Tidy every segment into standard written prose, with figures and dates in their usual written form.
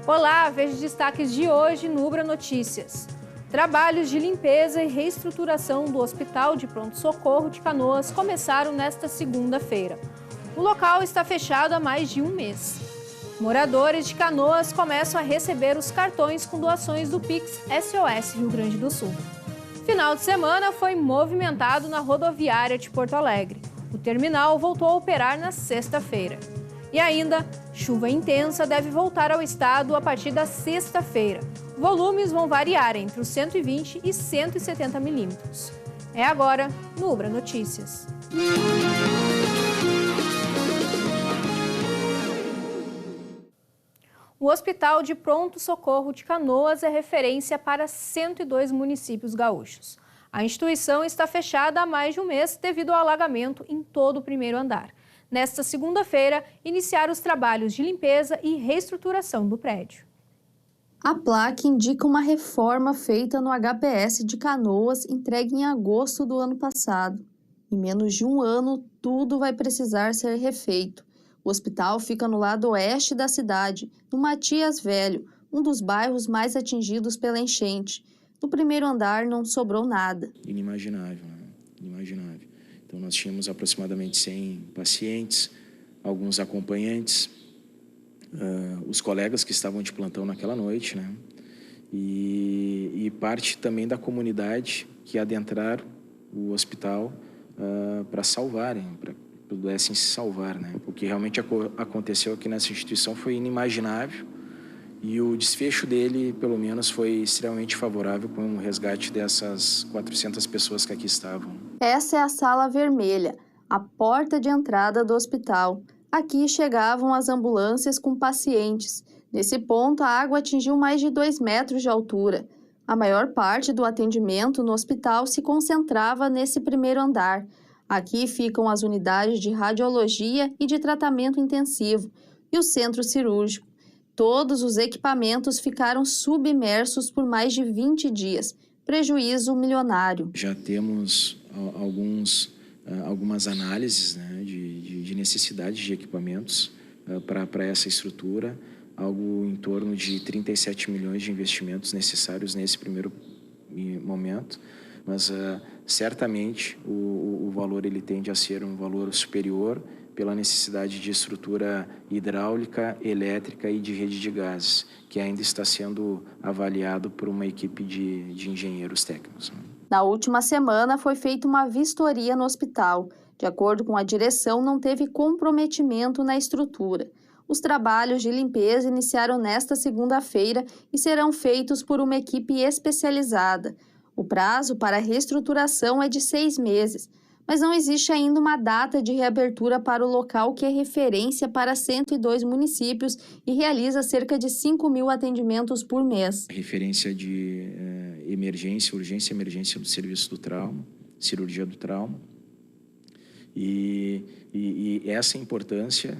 Olá, veja os destaques de hoje no Ubra Notícias. Trabalhos de limpeza e reestruturação do Hospital de Pronto-Socorro de Canoas começaram nesta segunda-feira. O local está fechado há mais de um mês. Moradores de Canoas começam a receber os cartões com doações do Pix SOS Rio Grande do Sul. Final de semana foi movimentado na rodoviária de Porto Alegre. O terminal voltou a operar na sexta-feira. E ainda, chuva intensa deve voltar ao estado a partir da sexta-feira. Volumes vão variar entre os 120 e 170 milímetros. É agora no Ubra Notícias. O Hospital de Pronto-Socorro de Canoas é referência para 102 municípios gaúchos. A instituição está fechada há mais de um mês devido ao alagamento em todo o primeiro andar. Nesta segunda-feira, iniciaram os trabalhos de limpeza e reestruturação do prédio. A placa indica uma reforma feita no HPS de Canoas, entregue em agosto do ano passado. Em menos de um ano, tudo vai precisar ser refeito. O hospital fica no lado oeste da cidade, no Matias Velho, um dos bairros mais atingidos pela enchente. No primeiro andar não sobrou nada. Inimaginável, né? Inimaginável. Então, nós tínhamos aproximadamente 100 pacientes, alguns acompanhantes, os colegas que estavam de plantão naquela noite, né? E parte também da comunidade que adentraram o hospital para salvarem, para pudessem se salvar, né? O que realmente aconteceu aqui nessa instituição foi inimaginável e o desfecho dele, pelo menos, foi extremamente favorável com o resgate dessas 400 pessoas que aqui estavam. Essa é a Sala Vermelha, a porta de entrada do hospital. Aqui chegavam as ambulâncias com pacientes. Nesse ponto, a água atingiu mais de 2 metros de altura. A maior parte do atendimento no hospital se concentrava nesse primeiro andar. Aqui ficam as unidades de radiologia e de tratamento intensivo e o centro cirúrgico. Todos os equipamentos ficaram submersos por mais de 20 dias. Prejuízo milionário. Já temos algumas análises, né, de necessidade de equipamentos para essa estrutura, algo em torno de 37 milhões de investimentos necessários nesse primeiro momento, mas certamente o valor ele tende a ser um valor superior pela necessidade de estrutura hidráulica, elétrica e de rede de gases, que ainda está sendo avaliado por uma equipe de engenheiros técnicos. Na última semana foi feita uma vistoria no hospital. De acordo com a direção, não teve comprometimento na estrutura. Os trabalhos de limpeza iniciaram nesta segunda-feira e serão feitos por uma equipe especializada. O prazo para a reestruturação é de 6 meses, mas não existe ainda uma data de reabertura para o local que é referência para 102 municípios e realiza cerca de 5 mil atendimentos por mês. Referência de emergência, urgência e emergência do serviço do trauma, cirurgia do trauma. E essa importância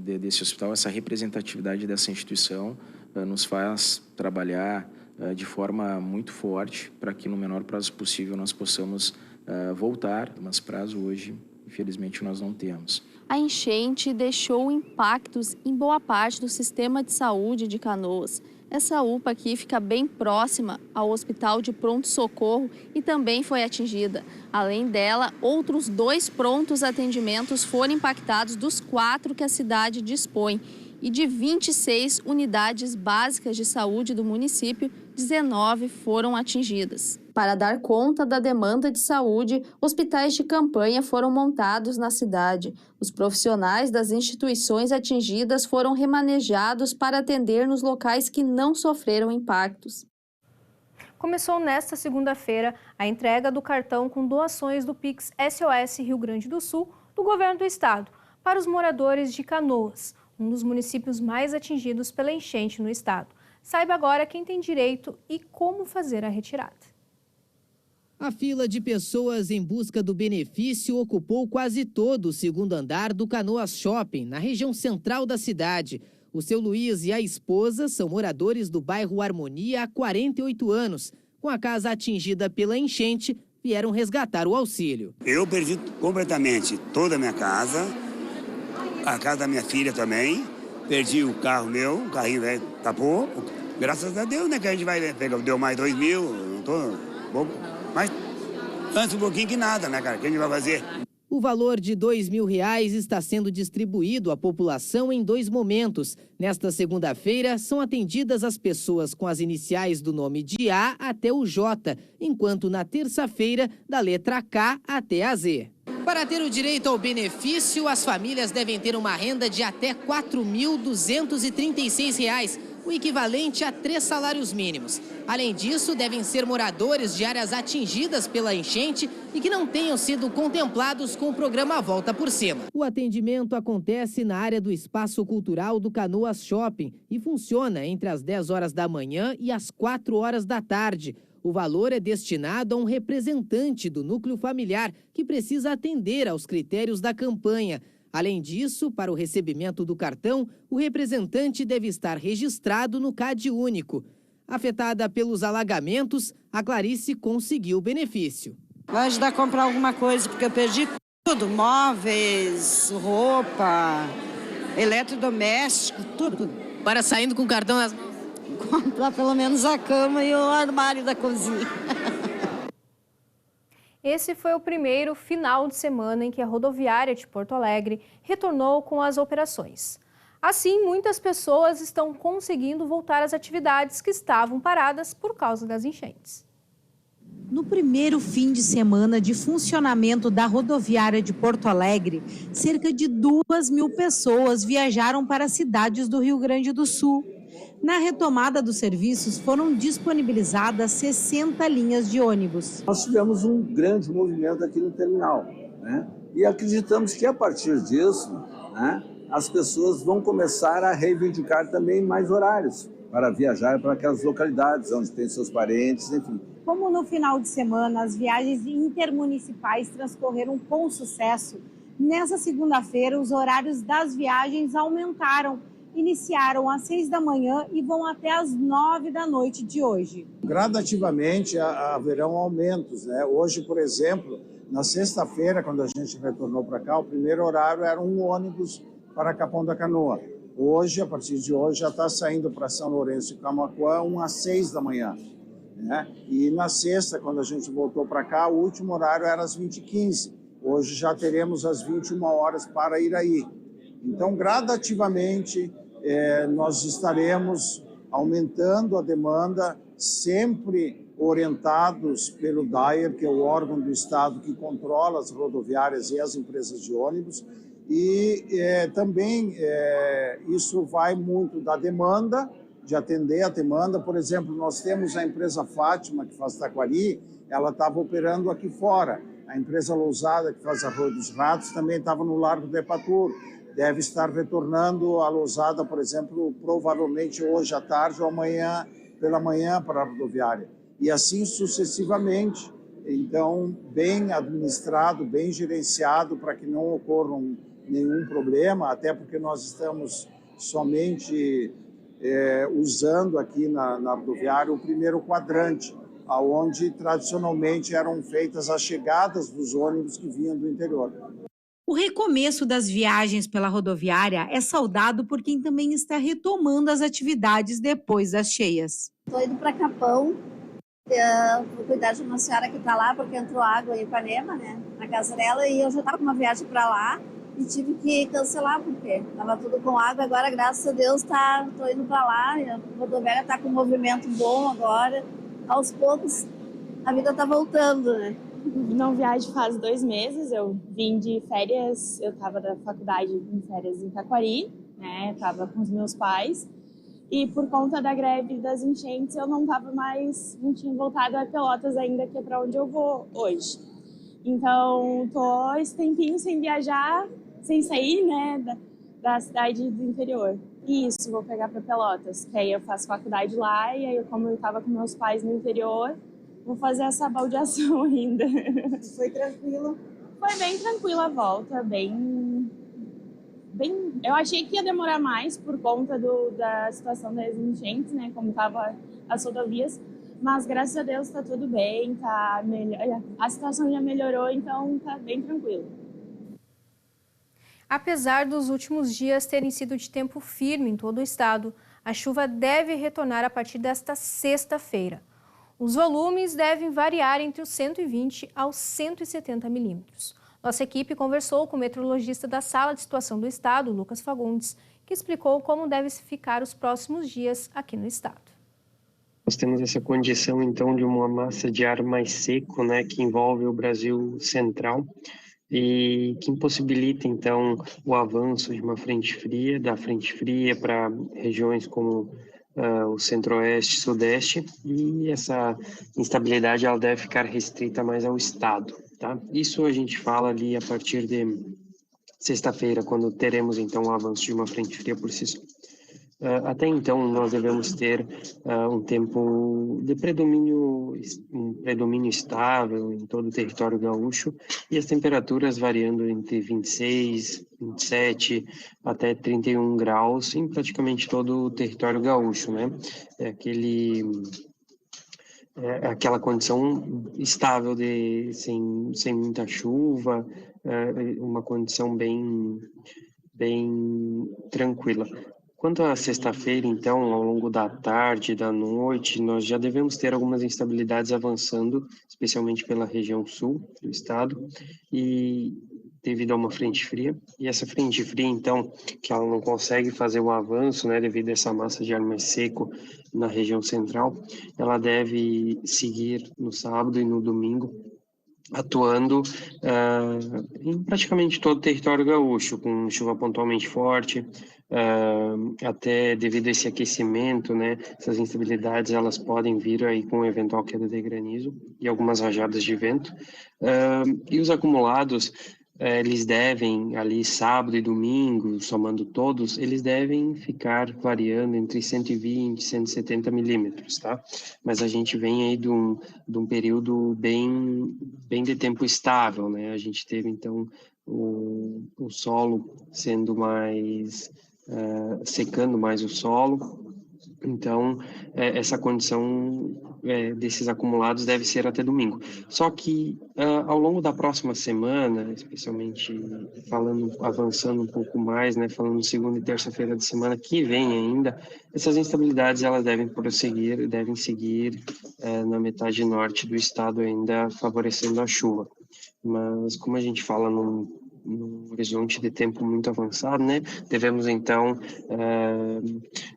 desse hospital, essa representatividade dessa instituição nos faz trabalhar de forma muito forte para que no menor prazo possível nós possamos voltar, mas prazo hoje, infelizmente, nós não temos. A enchente deixou impactos em boa parte do sistema de saúde de Canoas. Essa UPA aqui fica bem próxima ao Hospital de Pronto-Socorro e também foi atingida. Além dela, outros 2 prontos atendimentos foram impactados dos 4 que a cidade dispõe. E de 26 unidades básicas de saúde do município, 19 foram atingidas. Para dar conta da demanda de saúde, hospitais de campanha foram montados na cidade. Os profissionais das instituições atingidas foram remanejados para atender nos locais que não sofreram impactos. Começou nesta segunda-feira a entrega do cartão com doações do Pix SOS Rio Grande do Sul do governo do estado para os moradores de Canoas, um dos municípios mais atingidos pela enchente no estado. Saiba agora quem tem direito e como fazer a retirada. A fila de pessoas em busca do benefício ocupou quase todo o segundo andar do Canoas Shopping, na região central da cidade. O seu Luiz e a esposa são moradores do bairro Harmonia há 48 anos. Com a casa atingida pela enchente, vieram resgatar o auxílio. Eu perdi completamente toda a minha casa, a casa da minha filha também, Perdi o carro meu, o carrinho velho tapou. Graças a Deus, né, que a gente vai pegar, deu mais 2.000, não tô bom, mas antes um pouquinho que nada, né, cara, o que a gente vai fazer? O valor de R$2.000 está sendo distribuído à população em 2 momentos. Nesta segunda-feira, são atendidas as pessoas com as iniciais do nome de A até o J, enquanto na terça-feira, da letra K até a Z. Para ter o direito ao benefício, as famílias devem ter uma renda de até R$ 4.236, o equivalente a 3 salários mínimos. Além disso, devem ser moradores de áreas atingidas pela enchente e que não tenham sido contemplados com o programa Volta por Cima. O atendimento acontece na área do Espaço Cultural do Canoas Shopping e funciona entre as 10 horas da manhã e as 4 horas da tarde. O valor é destinado a um representante do núcleo familiar que precisa atender aos critérios da campanha. Além disso, para o recebimento do cartão, o representante deve estar registrado no CAD único. Afetada pelos alagamentos, a Clarice conseguiu o benefício. Vai ajudar a comprar alguma coisa, porque eu perdi tudo. Móveis, roupa, eletrodoméstico, tudo. Para saindo com o cartão nas mãos. Comprar pelo menos a cama e o armário da cozinha. Esse foi o primeiro final de semana em que a rodoviária de Porto Alegre retornou com as operações. Assim, muitas pessoas estão conseguindo voltar às atividades que estavam paradas por causa das enchentes. No primeiro fim de semana de funcionamento da rodoviária de Porto Alegre, cerca de 2.000 pessoas viajaram para as cidades do Rio Grande do Sul. Na retomada dos serviços, foram disponibilizadas 60 linhas de ônibus. Nós tivemos um grande movimento aqui no terminal, né? E acreditamos que a partir disso, né, as pessoas vão começar a reivindicar também mais horários para viajar para aquelas localidades onde tem seus parentes, enfim. Como no final de semana as viagens intermunicipais transcorreram com sucesso, nessa segunda-feira os horários das viagens aumentaram. Iniciaram às 6 da manhã e vão até às 9 da noite de hoje. Gradativamente haverão aumentos, né? Hoje, por exemplo, na sexta-feira, quando a gente retornou para cá, o primeiro horário era um ônibus para Capão da Canoa. Hoje, a partir de hoje, já está saindo para São Lourenço e Camaquã, às 6 da manhã. Né? E na sexta, quando a gente voltou para cá, o último horário era às 20h15. Hoje já teremos às 21 horas para Iraí. Então, gradativamente, nós estaremos aumentando a demanda, sempre orientados pelo DAER, que é o órgão do Estado que controla as rodoviárias e as empresas de ônibus. E também isso vai muito da demanda, de atender a demanda. Por exemplo, nós temos a empresa Fátima, que faz Taquari, ela estava operando aqui fora. A empresa Lousada, que faz Arroio dos Ratos, também estava no Largo do Epaturo. Deve estar retornando a Lousada, por exemplo, provavelmente hoje à tarde ou amanhã pela manhã para a rodoviária. E assim sucessivamente. Então, bem administrado, bem gerenciado para que não ocorra nenhum problema, até porque nós estamos somente usando aqui na rodoviária o primeiro quadrante, onde tradicionalmente eram feitas as chegadas dos ônibus que vinham do interior. O recomeço das viagens pela rodoviária é saudado por quem também está retomando as atividades depois das cheias. Estou indo para Capão, vou cuidar de uma senhora que está lá, porque entrou água em Ipanema, né, na casa dela, e eu já estava com uma viagem para lá e tive que cancelar, porque estava tudo com água. Agora, graças a Deus, estou indo para lá, e a rodoviária está com um movimento bom agora. Aos poucos, a vida está voltando, né? Não viajo faz 2 meses, eu vim de férias, eu estava da faculdade em férias em Taquari, né, estava com os meus pais, e por conta da greve das enchentes eu não tinha voltado a Pelotas ainda, que é para onde eu vou hoje. Então, tô esse tempinho sem viajar, sem sair, né, da cidade do interior. E isso, vou pegar para Pelotas, que aí eu faço faculdade lá, e aí como eu estava com meus pais no interior, vou fazer essa baldeação ainda. Foi tranquilo? Foi bem tranquila a volta, bem... Eu achei que ia demorar mais por conta da situação das enchentes, né, como estavam as rodovias, mas graças a Deus está tudo bem, a situação já melhorou, então está bem tranquilo. Apesar dos últimos dias terem sido de tempo firme em todo o estado, a chuva deve retornar a partir desta sexta-feira. Os volumes devem variar entre os 120 aos 170 milímetros. Nossa equipe conversou com o meteorologista da Sala de Situação do Estado, Lucas Fagundes, que explicou como devem ficar os próximos dias aqui no estado. Nós temos essa condição, então, de uma massa de ar mais seco, né, que envolve o Brasil central e que impossibilita, então, o avanço de uma frente fria, da frente fria para regiões como o centro-oeste, sudeste, e essa instabilidade ela deve ficar restrita mais ao estado, tá? Isso a gente fala ali a partir de sexta-feira, quando teremos, então, o avanço de uma frente fria por si só. Até então, nós devemos ter um tempo de predomínio estável em todo o território gaúcho e as temperaturas variando entre 26, 27 até 31 graus em praticamente todo o território gaúcho, né? Aquela condição estável sem muita chuva, uma condição bem tranquila. Quanto à sexta-feira, então, ao longo da tarde, da noite, nós já devemos ter algumas instabilidades avançando, especialmente pela região sul do estado, e devido a uma frente fria. E essa frente fria, então, que ela não consegue fazer o avanço, né, devido a essa massa de ar mais seco na região central, ela deve seguir no sábado e no domingo, atuando em praticamente todo o território gaúcho, com chuva pontualmente forte, até devido a esse aquecimento, né, essas instabilidades elas podem vir aí com eventual queda de granizo e algumas rajadas de vento, e os acumulados eles devem, ali sábado e domingo, somando todos, eles devem ficar variando entre 120 e 170 milímetros, tá? Mas a gente vem aí de um período bem de tempo estável, né? A gente teve, então, o solo sendo mais, secando mais o solo, então, essa condição desses acumulados deve ser até domingo. Só que, ao longo da próxima semana, especialmente avançando um pouco mais, né, falando segunda e terça-feira de semana que vem ainda, essas instabilidades elas devem prosseguir, devem seguir na metade norte do estado ainda favorecendo a chuva. Mas, como a gente fala num horizonte de tempo muito avançado, né? Devemos, então,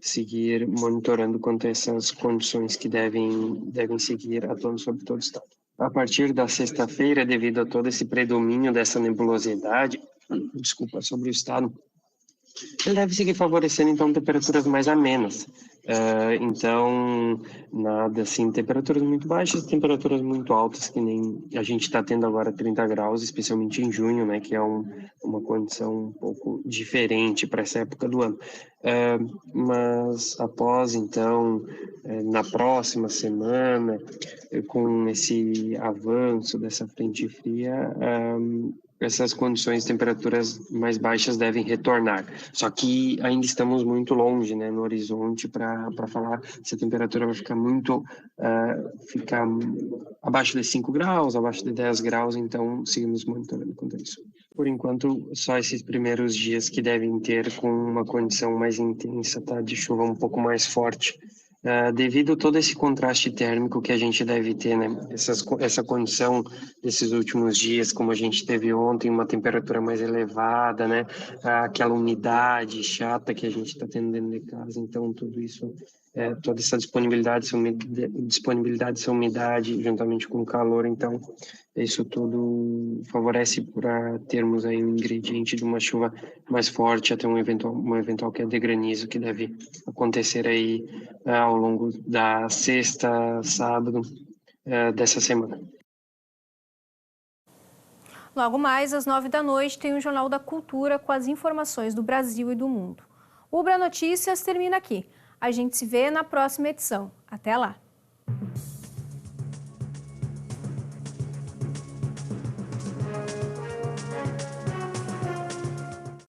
seguir monitorando quanto a essas condições que devem seguir atuando sobre todo o estado. A partir da sexta-feira, devido a todo esse predomínio dessa nebulosidade, sobre o estado, ele deve seguir favorecendo, então, temperaturas mais amenas. Então, nada assim, temperaturas muito baixas, temperaturas muito altas, que nem a gente está tendo agora 30 graus, especialmente em junho, né, que é uma condição um pouco diferente para essa época do ano. Mas após, então, na próxima semana, com esse avanço dessa frente fria, essas condições de temperaturas mais baixas devem retornar. Só que ainda estamos muito longe, né, no horizonte para falar se a temperatura vai ficar ficar abaixo de 5 graus, abaixo de 10 graus, então seguimos monitorando quanto a isso. Por enquanto, só esses primeiros dias que devem ter com uma condição mais intensa, tá, de chuva um pouco mais forte. Devido a todo esse contraste térmico que a gente deve ter, né? Essa condição desses últimos dias, como a gente teve ontem, uma temperatura mais elevada, né? Aquela umidade chata que a gente está tendo dentro de casa, então tudo isso, toda essa disponibilidade dessa umidade, juntamente com o calor, então isso tudo favorece para termos aí um ingrediente de uma chuva mais forte, até uma eventual queda de granizo que deve acontecer aí ao longo da sexta, sábado dessa semana. Logo mais, às 9 da noite, tem o Jornal da Cultura com as informações do Brasil e do mundo. O Ubra Notícias termina aqui. A gente se vê na próxima edição. Até lá!